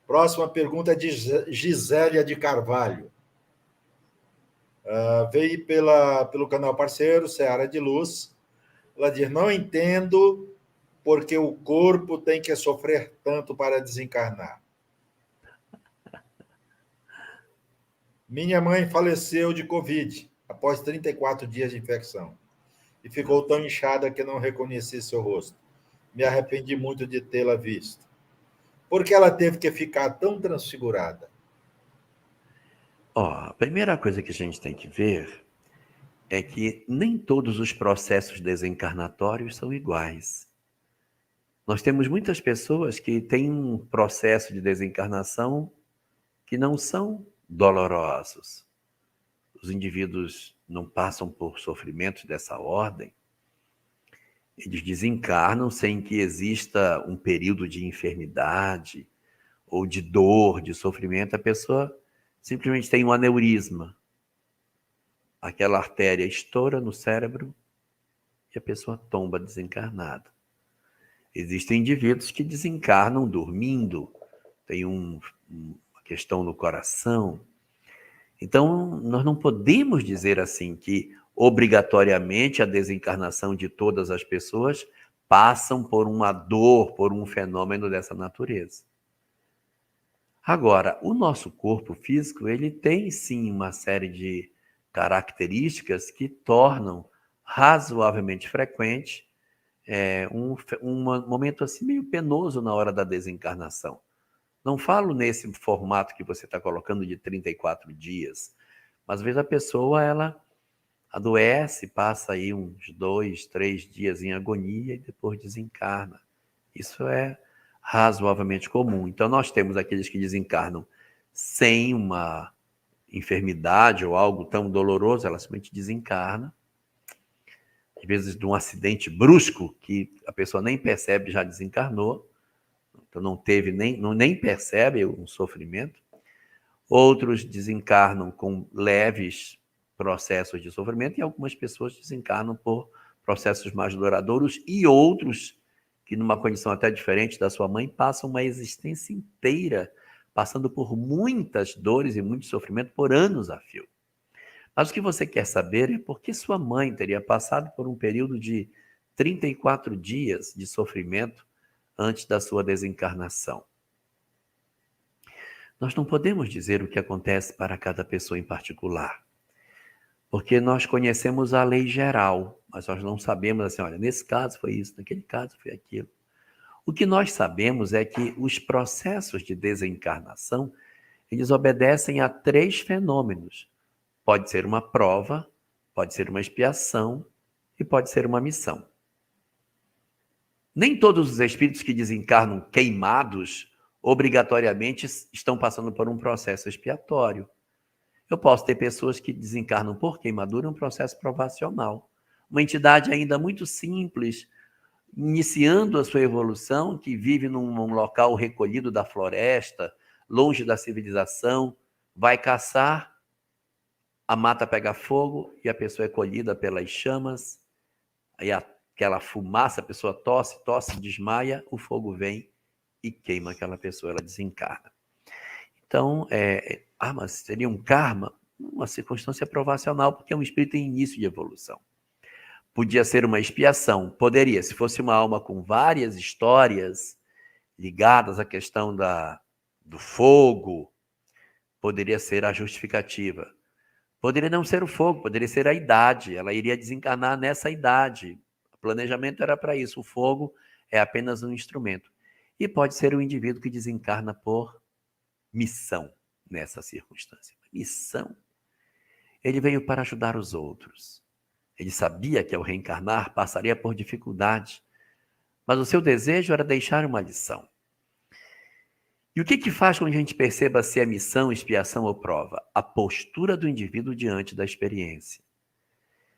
Próxima pergunta é de Gisélia de Carvalho. Veio pelo canal parceiro, Seara de Luz. Ela diz, não entendo porque o corpo tem que sofrer tanto para desencarnar. Minha mãe faleceu de Covid após 34 dias de infecção e ficou tão inchada que não reconheci seu rosto. Me arrependi muito de tê-la visto. Por que ela teve que ficar tão transfigurada? A primeira coisa que a gente tem que ver é que nem todos os processos desencarnatórios são iguais. Nós temos muitas pessoas que têm um processo de desencarnação que não são dolorosos. Os indivíduos não passam por sofrimentos dessa ordem. Eles desencarnam sem que exista um período de enfermidade ou de dor, de sofrimento. A pessoa simplesmente tem um aneurisma. Aquela artéria estoura no cérebro e a pessoa tomba desencarnada. Existem indivíduos que desencarnam dormindo, tem uma questão no coração. Então, nós não podemos dizer assim que obrigatoriamente a desencarnação de todas as pessoas passam por uma dor, por um fenômeno dessa natureza. Agora, o nosso corpo físico, ele tem sim uma série de características que tornam razoavelmente frequente um momento assim meio penoso na hora da desencarnação. Não falo nesse formato que você está colocando de 34 dias, mas às vezes a pessoa ela adoece, passa aí uns 2, 3 dias em agonia e depois desencarna. Isso é razoavelmente comum. Então nós temos aqueles que desencarnam sem uma enfermidade ou algo tão doloroso, ela simplesmente desencarna. Às vezes de um acidente brusco que a pessoa nem percebe, já desencarnou. Então não teve nem percebe um sofrimento. Outros desencarnam com leves processos de sofrimento e algumas pessoas desencarnam por processos mais duradouros e outros que numa condição até diferente da sua mãe passam uma existência inteira passando por muitas dores e muito sofrimento por anos a fio. Mas o que você quer saber é por que sua mãe teria passado por um período de 34 dias de sofrimento antes da sua desencarnação. Nós não podemos dizer o que acontece para cada pessoa em particular, porque nós conhecemos a lei geral, mas nós não sabemos assim, olha, nesse caso foi isso, naquele caso foi aquilo. O que nós sabemos é que os processos de desencarnação, eles obedecem a 3 fenômenos. Pode ser uma prova, pode ser uma expiação e pode ser uma missão. Nem todos os espíritos que desencarnam queimados obrigatoriamente estão passando por um processo expiatório. Eu posso ter pessoas que desencarnam por queimadura, um processo provacional. Uma entidade ainda muito simples, iniciando a sua evolução, que vive num local recolhido da floresta, longe da civilização, vai caçar, a mata pega fogo e a pessoa é colhida pelas chamas, aí aquela fumaça, a pessoa tosse, desmaia, o fogo vem e queima aquela pessoa, ela desencarna. Então, mas seria um karma? Uma circunstância provacional, porque é um espírito em início de evolução. Podia ser uma expiação, poderia, se fosse uma alma com várias histórias ligadas à questão do fogo, poderia ser a justificativa. Poderia não ser o fogo, poderia ser a idade, ela iria desencarnar nessa idade. O planejamento era para isso, o fogo é apenas um instrumento. E pode ser um indivíduo que desencarna por missão nessa circunstância. Missão. Ele veio para ajudar os outros. Ele sabia que ao reencarnar passaria por dificuldade, mas o seu desejo era deixar uma lição. E o que faz com que a gente perceba se é missão, expiação ou prova? A postura do indivíduo diante da experiência.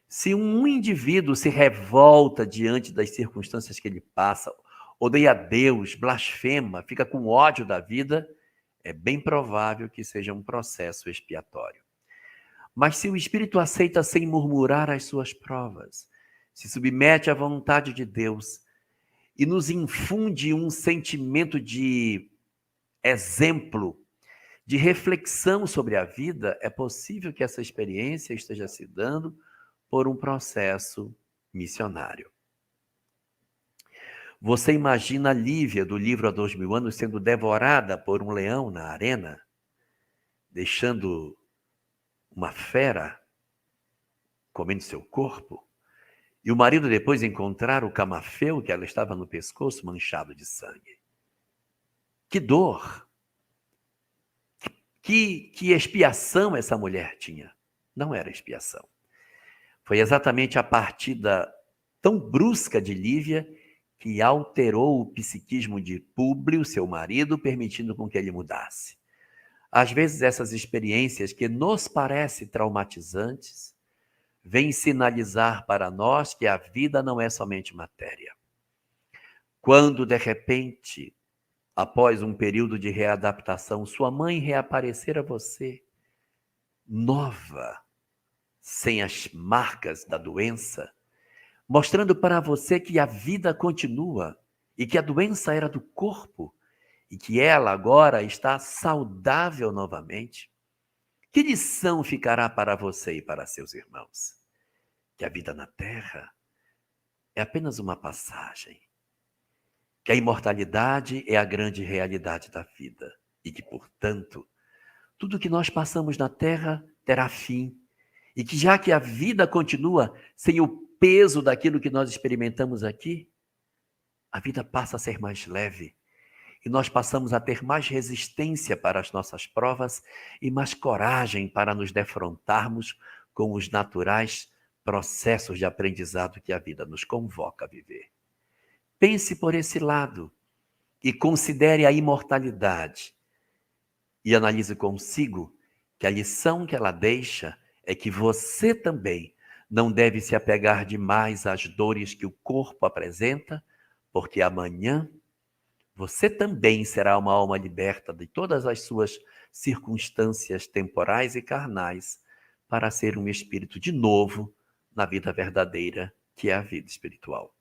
Se um indivíduo se revolta diante das circunstâncias que ele passa, odeia Deus, blasfema, fica com ódio da vida, é bem provável que seja um processo expiatório. Mas se o espírito aceita sem murmurar as suas provas, se submete à vontade de Deus e nos infunde um sentimento de exemplo de reflexão sobre a vida, é possível que essa experiência esteja se dando por um processo missionário. Você imagina a Lívia do livro Há 2000 anos sendo devorada por um leão na arena, deixando uma fera comendo seu corpo? E o marido depois encontrar o camafeu que ela estava no pescoço manchado de sangue. Que dor! Que expiação essa mulher tinha? Não era expiação. Foi exatamente a partida tão brusca de Lívia que alterou o psiquismo de Públio, seu marido, permitindo com que ele mudasse. Às vezes essas experiências que nos parecem traumatizantes vêm sinalizar para nós que a vida não é somente matéria. Quando, de repente, após um período de readaptação, sua mãe reaparecer a você, nova, sem as marcas da doença, mostrando para você que a vida continua e que a doença era do corpo e que ela agora está saudável novamente, que lição ficará para você e para seus irmãos? Que a vida na Terra é apenas uma passagem, que a imortalidade é a grande realidade da vida e que, portanto, tudo que nós passamos na Terra terá fim e que já que a vida continua sem o peso daquilo que nós experimentamos aqui, a vida passa a ser mais leve e nós passamos a ter mais resistência para as nossas provas e mais coragem para nos defrontarmos com os naturais processos de aprendizado que a vida nos convoca a viver. Pense por esse lado e considere a imortalidade e analise consigo que a lição que ela deixa é que você também não deve se apegar demais às dores que o corpo apresenta, porque amanhã você também será uma alma liberta de todas as suas circunstâncias temporais e carnais para ser um espírito de novo na vida verdadeira, que é a vida espiritual.